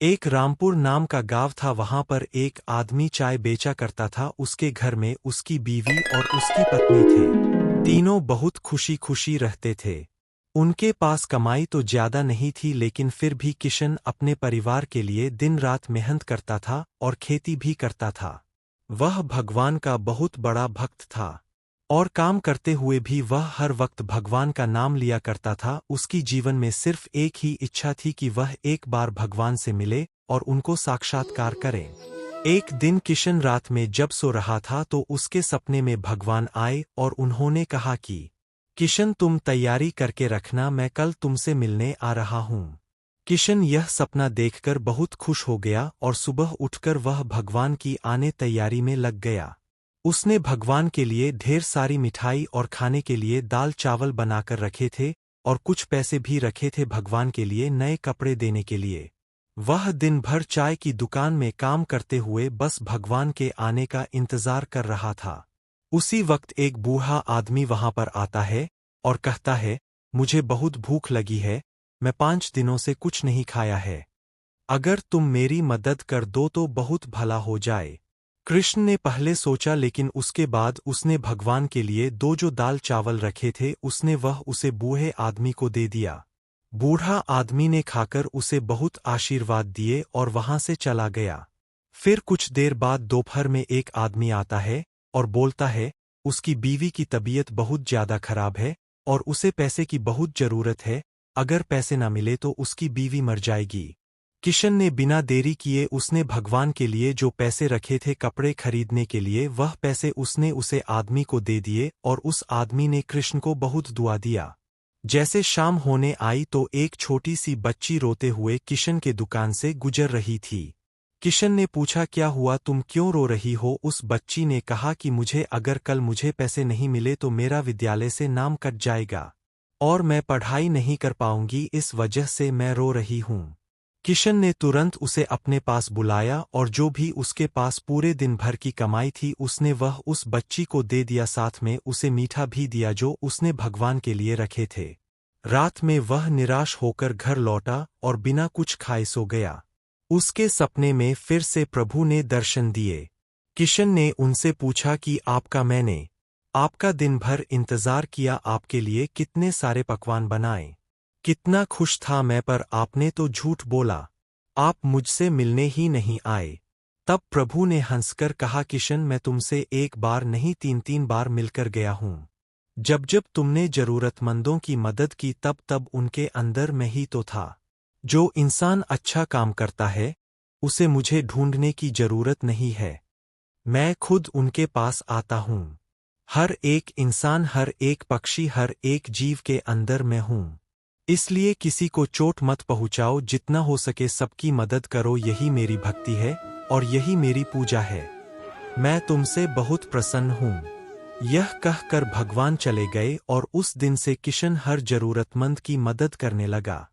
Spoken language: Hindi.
एक रामपुर नाम का गांव था। वहां पर एक आदमी चाय बेचा करता था। उसके घर में उसकी बीवी और उसकी पत्नी थे। तीनों बहुत खुशी खुशी रहते थे। उनके पास कमाई तो ज्यादा नहीं थी, लेकिन फिर भी किशन अपने परिवार के लिए दिन रात मेहनत करता था और खेती भी करता था। वह भगवान का बहुत बड़ा भक्त था और काम करते हुए भी वह हर वक्त भगवान का नाम लिया करता था। उसकी जीवन में सिर्फ एक ही इच्छा थी कि वह एक बार भगवान से मिले और उनको साक्षात्कार करे। एक दिन किशन रात में जब सो रहा था तो उसके सपने में भगवान आए और उन्होंने कहा कि किशन, तुम तैयारी करके रखना, मैं कल तुमसे मिलने आ रहा हूँ। किशन यह सपना देखकर बहुत खुश हो गया और सुबह उठकर वह भगवान की आने तैयारी में लग गया। उसने भगवान के लिए ढेर सारी मिठाई और खाने के लिए दाल चावल बनाकर रखे थे और कुछ पैसे भी रखे थे भगवान के लिए नए कपड़े देने के लिए। वह दिन भर चाय की दुकान में काम करते हुए बस भगवान के आने का इंतजार कर रहा था। उसी वक्त एक बूढ़ा आदमी वहां पर आता है और कहता है, मुझे बहुत भूख लगी है, मैं 5 दिनों से कुछ नहीं खाया है। अगर तुम मेरी मदद कर दो तो बहुत भला हो जाए। कृष्ण ने पहले सोचा, लेकिन उसके बाद उसने भगवान के लिए दो जो दाल चावल रखे थे उसने वह उसे बूढ़े आदमी को दे दिया। बूढ़ा आदमी ने खाकर उसे बहुत आशीर्वाद दिए और वहां से चला गया। फिर कुछ देर बाद दोपहर में एक आदमी आता है और बोलता है, उसकी बीवी की तबीयत बहुत ज्यादा खराब है और उसे पैसे की बहुत जरूरत है। अगर पैसे ना मिले तो उसकी बीवी मर जाएगी। किशन ने बिना देरी किए उसने भगवान के लिए जो पैसे रखे थे कपड़े खरीदने के लिए, वह पैसे उसने उसे आदमी को दे दिए और उस आदमी ने कृष्ण को बहुत दुआ दिया। जैसे शाम होने आई तो एक छोटी सी बच्ची रोते हुए किशन के दुकान से गुजर रही थी। किशन ने पूछा, क्या हुआ, तुम क्यों रो रही हो? उस बच्ची ने कहा कि अगर कल मुझे पैसे नहीं मिले तो मेरा विद्यालय से नाम कट जाएगा और मैं पढ़ाई नहीं कर पाऊंगी, इस वजह से मैं रो रही हूँ। किशन ने तुरंत उसे अपने पास बुलाया और जो भी उसके पास पूरे दिन भर की कमाई थी उसने वह उस बच्ची को दे दिया, साथ में उसे मीठा भी दिया जो उसने भगवान के लिए रखे थे। रात में वह निराश होकर घर लौटा और बिना कुछ खाए सो गया। उसके सपने में फिर से प्रभु ने दर्शन दिए। किशन ने उनसे पूछा कि मैंने आपका दिन भर इंतजार किया, आपके लिए कितने सारे पकवान बनाए, कितना खुश था मैं, पर आपने तो झूठ बोला, आप मुझसे मिलने ही नहीं आए। तब प्रभु ने हंसकर कहा, किशन, मैं तुमसे एक बार नहीं 3-3 बार मिलकर गया हूँ। जब जब तुमने जरूरतमंदों की मदद की तब तब उनके अंदर मैं ही तो था। जो इंसान अच्छा काम करता है उसे मुझे ढूंढने की जरूरत नहीं है, मैं खुद उनके पास आता हूँ। हर एक इंसान, हर एक पक्षी, हर एक जीव के अंदर मैं हूँ। इसलिए किसी को चोट मत पहुंचाओ, जितना हो सके सबकी मदद करो, यही मेरी भक्ति है और यही मेरी पूजा है। मैं तुमसे बहुत प्रसन्न हूँ। यह कहकर भगवान चले गए और उस दिन से किशन हर जरूरतमंद की मदद करने लगा।